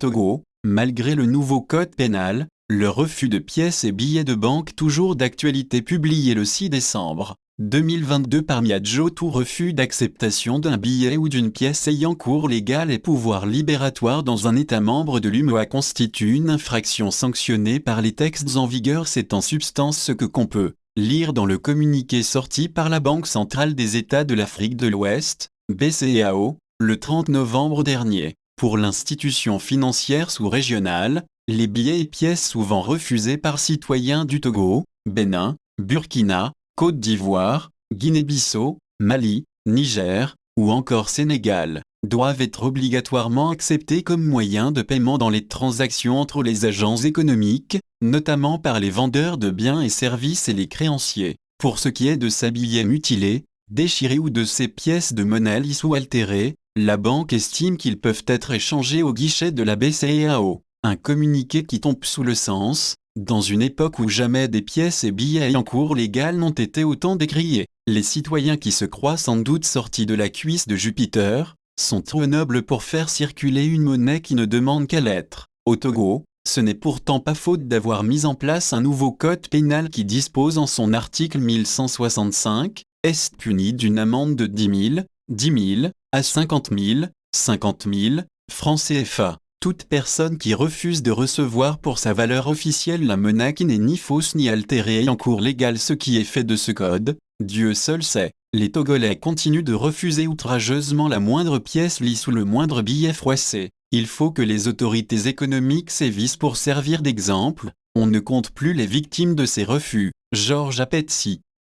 Togo, malgré le nouveau code pénal, le refus de pièces et billets de banque toujours d'actualité publié le 6 décembre 2022 par Miadjo. Tout refus d'acceptation d'un billet ou d'une pièce ayant cours légal et pouvoir libératoire dans un État membre de l'UMOA constitue une infraction sanctionnée par les textes en vigueur. C'est en substance ce que qu'on peut lire dans le communiqué sorti par la Banque centrale des États de l'Afrique de l'Ouest, BCEAO, le 30 novembre dernier. Pour l'institution financière sous-régionale, les billets et pièces souvent refusés par citoyens du Togo, Bénin, Burkina, Côte d'Ivoire, Guinée-Bissau, Mali, Niger, ou encore Sénégal, doivent être obligatoirement acceptés comme moyen de paiement dans les transactions entre les agents économiques, notamment par les vendeurs de biens et services et les créanciers. Pour ce qui est de ces billets mutilés, déchirés ou de ces pièces de monnaie lisses ou altérées, la banque estime qu'ils peuvent être échangés au guichet de la BCEAO. Un communiqué qui tombe sous le sens, dans une époque où jamais des pièces et billets ayant cours légal n'ont été autant décriés. Les citoyens qui se croient sans doute sortis de la cuisse de Jupiter, sont trop nobles pour faire circuler une monnaie qui ne demande qu'à l'être. Au Togo, ce n'est pourtant pas faute d'avoir mis en place un nouveau code pénal qui dispose en son article 1165, est puni d'une amende de 10 000 à 50 000 francs CFA. Toute personne qui refuse de recevoir pour sa valeur officielle la monnaie qui n'est ni fausse ni altérée ayant cours légal. Ce qui est fait de ce code, Dieu seul sait. Les Togolais continuent de refuser outrageusement la moindre pièce lisse ou le moindre billet froissé. Il faut que les autorités économiques sévissent pour servir d'exemple. On ne compte plus les victimes de ces refus. Georges Apetsi.